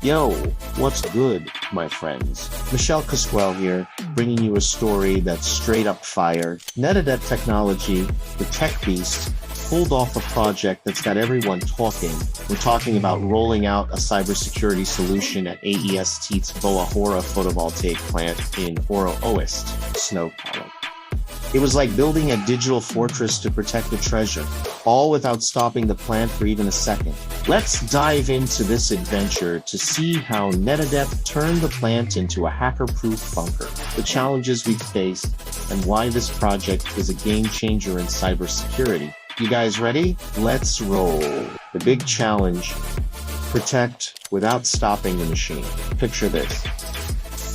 Yo, what's good, my friends? Michel Casquel here, bringing you a story that's straight up fire. Netadept Technology, the tech beast, pulled off a project that's got everyone talking. We're talking about rolling out a cybersecurity solution at AEST's Boa Hora photovoltaic plant in Ouro Oeste, São Paulo. It was like building a digital fortress to protect the treasure, all without stopping the plant for even a second. Let's dive into this adventure to see how Netadept turned the plant into a hacker-proof bunker, the challenges we've faced, and why this project is a game changer in cybersecurity. You guys ready? Let's roll. The big challenge: protect without stopping the machine. Picture this.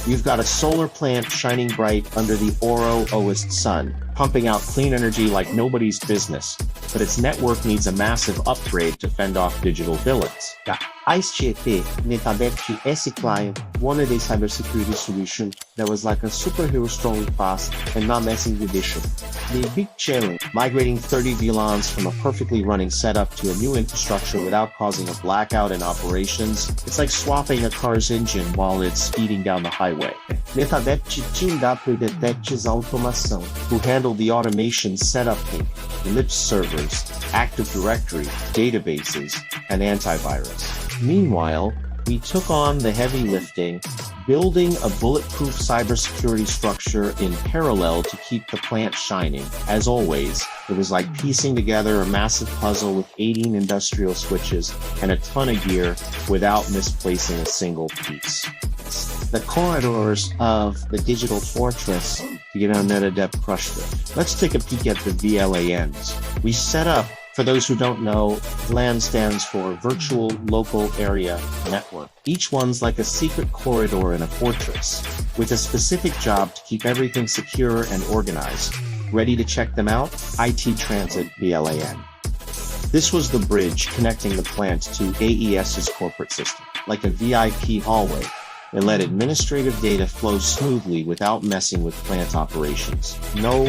You've got a solar plant shining bright under the Ouro Oeste sun, pumping out clean energy like nobody's business, but its network needs a massive upgrade to fend off digital villains. Tietê, Netadept S client wanted a cybersecurity solution that was like a superhero strong fast and not messing with issue. The big challenge: migrating 30 VLANs from a perfectly running setup to a new infrastructure without causing a blackout in operations. It's like swapping a car's engine while it's speeding down the highway. Netadept teamed up with ETX Automação, who handled the automation setup team, Elipse servers, Active Directory, databases, and antivirus. Meanwhile, we took on the heavy lifting, building a bulletproof cybersecurity structure in parallel to keep the plant shining. As always, it was like piecing together a massive puzzle with 18 industrial switches and a ton of gear without misplacing a single piece. The corridors of the digital fortress to get on Netadept crushed it. Let's take a peek at the VLANs. We set up, for those who don't know, VLAN stands for Virtual Local Area Network. Each one's like a secret corridor in a fortress, with a specific job to keep everything secure and organized. Ready to check them out? IT Transit VLAN. This was the bridge connecting the plant to AES's corporate system, like a VIP hallway. It let administrative data flow smoothly without messing with plant operations. No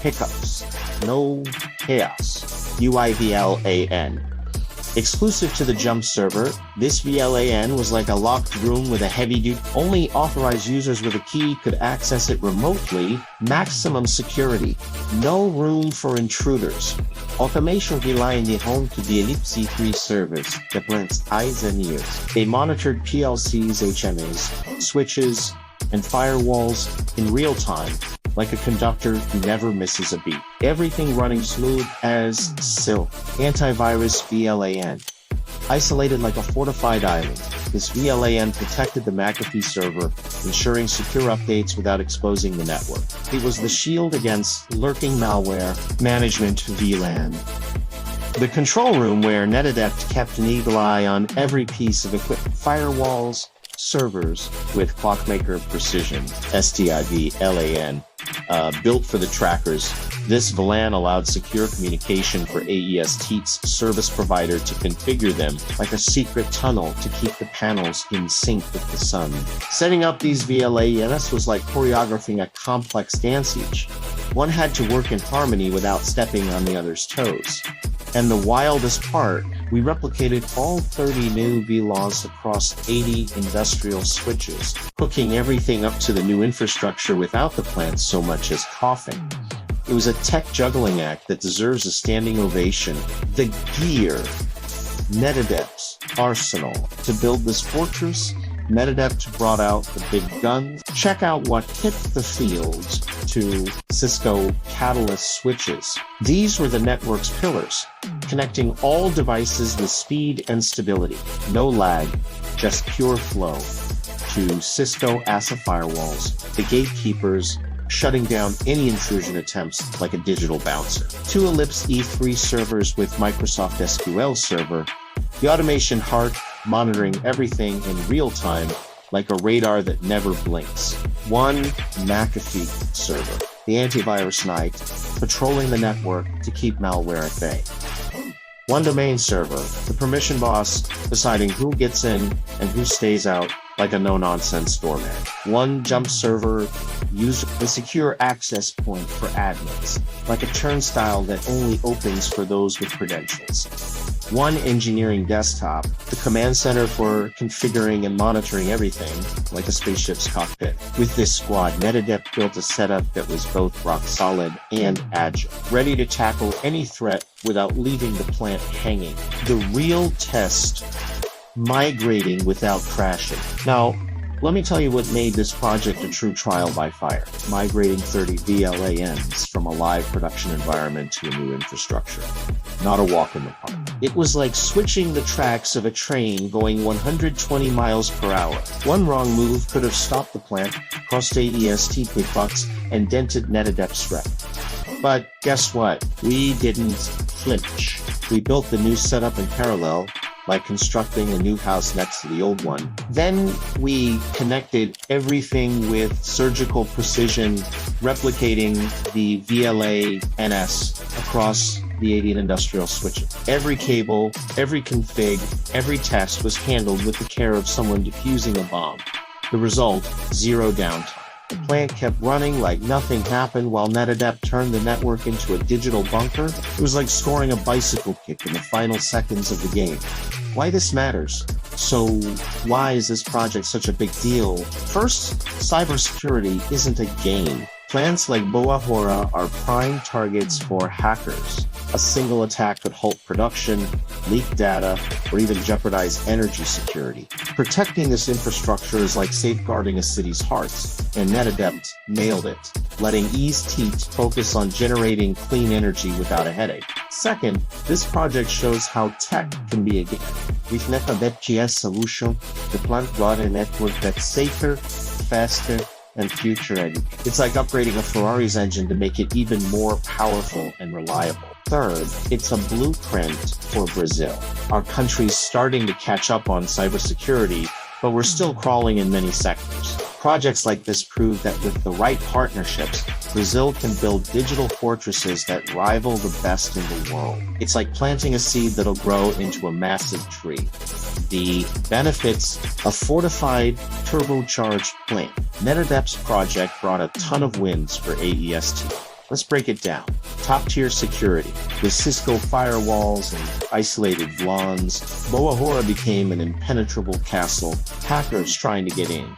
hiccups, no chaos. UI VLAN. Exclusive to the jump server, this VLAN was like a locked room with a heavy duty. Only authorized users with a key could access it remotely. Maximum security. No room for intruders. Automation VLAN is home to the Elipse E3 servers that blends eyes and ears. They monitored PLCs, HMAs, switches, and firewalls in real time, like a conductor who never misses a beat. Everything running smooth as silk. Antivirus VLAN. Isolated like a fortified island, this VLAN protected the McAfee server, ensuring secure updates without exposing the network. It was the shield against lurking malware. Management VLAN. The control room where Netadept kept an eagle eye on every piece of equipment. Firewalls, servers with clockmaker precision. STI VLAN. Built for the trackers, this VLAN allowed secure communication for AEST's service provider to configure them like a secret tunnel to keep the panels in sync with the sun. Setting up these VLANs was like choreographing a complex dance each. One had to work in harmony without stepping on the other's toes. And the wildest part, we replicated all 30 new VLANs across 80 industrial switches, hooking everything up to the new infrastructure without the plant so much as coughing. It was a tech juggling act that deserves a standing ovation. The gear, Netadept's arsenal. To build this fortress, Netadept brought out the big guns. Check out what hit the field to Cisco Catalyst switches. These were the network's pillars, connecting all devices with speed and stability. No lag, just pure flow. To Cisco ASA firewalls, the gatekeepers, shutting down any intrusion attempts like a digital bouncer. To Elipse E3 servers with Microsoft SQL Server, the automation heart, monitoring everything in real time like a radar that never blinks. One McAfee server, the antivirus knight, patrolling the network to keep malware at bay. One domain server, the permission boss, deciding who gets in and who stays out like a no-nonsense doorman. One jump server, used the secure access point for admins, like a turnstile that only opens for those with credentials. one engineering desktop, the command center for configuring and monitoring everything, like a spaceship's cockpit. With this squad, Netadept built a setup that was both rock solid and agile, ready to tackle any threat without leaving the plant hanging. The real test: migrating without crashing. Now, let me tell you what made this project a true trial by fire. Migrating 30 VLANs from a live production environment to a new infrastructure. Not a walk in the park. It was like switching the tracks of a train going 120 miles per hour. One wrong move could have stopped the plant, cost AES big bucks, and dented Netadept's rep. But guess what? We didn't flinch. We built the new setup in parallel by constructing a new house next to the old one. Then we connected everything with surgical precision, replicating the VLA NS across the 80 industrial switches. Every cable, every config, every test was handled with the care of someone defusing a bomb. The result: zero downtime. The plant kept running like nothing happened while Netadept turned the network into a digital bunker. It was like scoring a bicycle kick in the final seconds of the game. Why this matters? So why is this project such a big deal? First, cybersecurity isn't a game. Plants like Boa Hora are prime targets for hackers. A single attack could halt production, leak data, or even jeopardize energy security. Protecting this infrastructure is like safeguarding a city's hearts, and Netadept nailed it, letting ETX focus on generating clean energy without a headache. Second, this project shows how tech can be a game. With Netadept solution, the plant brought a network that's safer, faster, and future-ready. It's like upgrading a Ferrari's engine to make it even more powerful and reliable. Third, it's a blueprint for Brazil. Our country's starting to catch up on cybersecurity, but we're still crawling in many sectors. Projects like this prove that with the right partnerships, Brazil can build digital fortresses that rival the best in the world. It's like planting a seed that'll grow into a massive tree. The benefits: a fortified, turbocharged plant. Netadept's project brought a ton of wins for AEST. Let's break it down. Top-tier security. With Cisco firewalls and isolated VLANs, Boa Hora became an impenetrable castle, hackers trying to get in.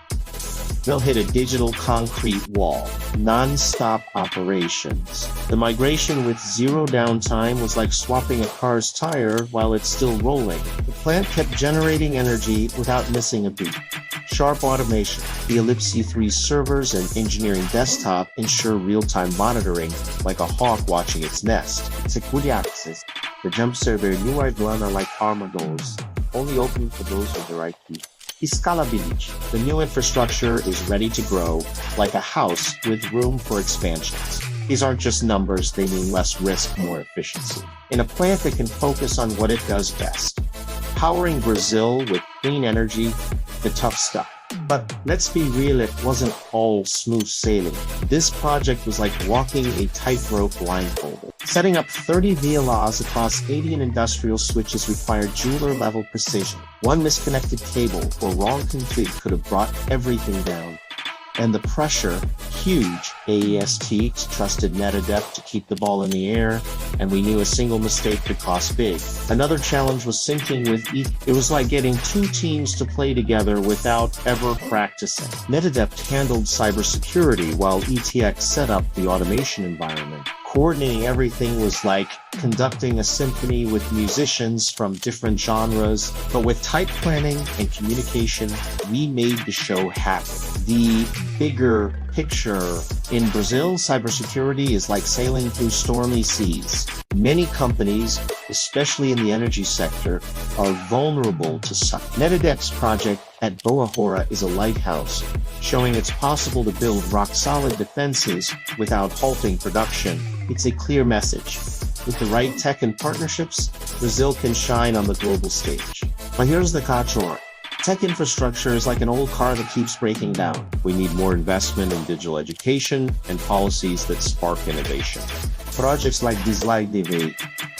They'll hit a digital concrete wall. Non-stop operations. The migration with zero downtime was like swapping a car's tire while it's still rolling. The plant kept generating energy without missing a beat. Sharp automation. The Elipse E3 servers and engineering desktop ensure real-time monitoring, like a hawk watching its nest. Security access. The jump server and UI VLAN are like armor doors, only open for those with the right key. Scalability. The new infrastructure is ready to grow, like a house with room for expansions. These aren't just numbers, they mean less risk, more efficiency. In a plant that can focus on what it does best. Powering Brazil with clean energy, the tough stuff. But let's be real, it wasn't all smooth sailing. This project was like walking a tightrope blindfolded. Setting up 30 VLANs across 80 industrial switches required jeweler-level precision. One misconnected cable or wrong config could have brought everything down. And the pressure, huge. AEST trusted Netadept to keep the ball in the air, and we knew a single mistake could cost big. Another challenge was syncing with It was like getting two teams to play together without ever practicing. Netadept handled cybersecurity while ETX set up the automation environment. Coordinating everything was like conducting a symphony with musicians from different genres, but with tight planning and communication, we made the show happen. The bigger picture: in Brazil, cybersecurity is like sailing through stormy seas. Many companies, especially in the energy sector, are vulnerable to cyber. Netadept's project at Boa Hora is a lighthouse, showing it's possible to build rock-solid defenses without halting production. It's a clear message. With the right tech and partnerships, Brazil can shine on the global stage. But here's the catch-all. Tech infrastructure is like an old car that keeps breaking down. We need more investment in digital education and policies that spark innovation. Projects like this like DV,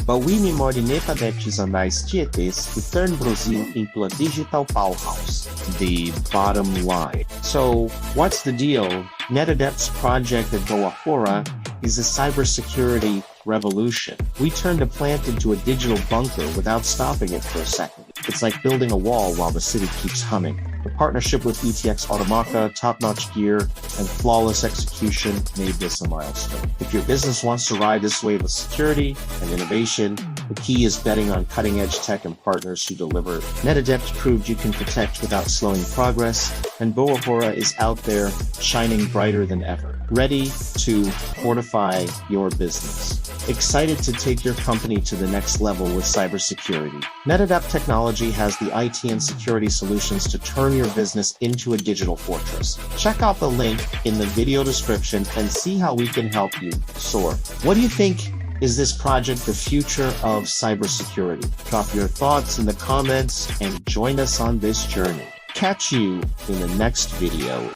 but we need more Netadept and Tietês to turn Brazil into a digital powerhouse. The bottom line. So, what's the deal? Netadept's project at Boa Hora is a cybersecurity revolution. We turned a plant into a digital bunker without stopping it for a second. It's like building a wall while the city keeps humming. The partnership with ETX Automação, top-notch gear, and flawless execution made this a milestone. If your business wants to ride this wave of security and innovation, the key is betting on cutting-edge tech and partners who deliver. Netadept proved you can protect without slowing progress, and Boa Hora is out there shining brighter than ever, ready to fortify your business. Excited to take your company to the next level with cybersecurity. Netadept Technology has the IT and security solutions to turn your business into a digital fortress. Check out the link in the video description and see how we can help you soar. What do you think? Is this project the future of cybersecurity? Drop your thoughts in the comments and join us on this journey. Catch you in the next video.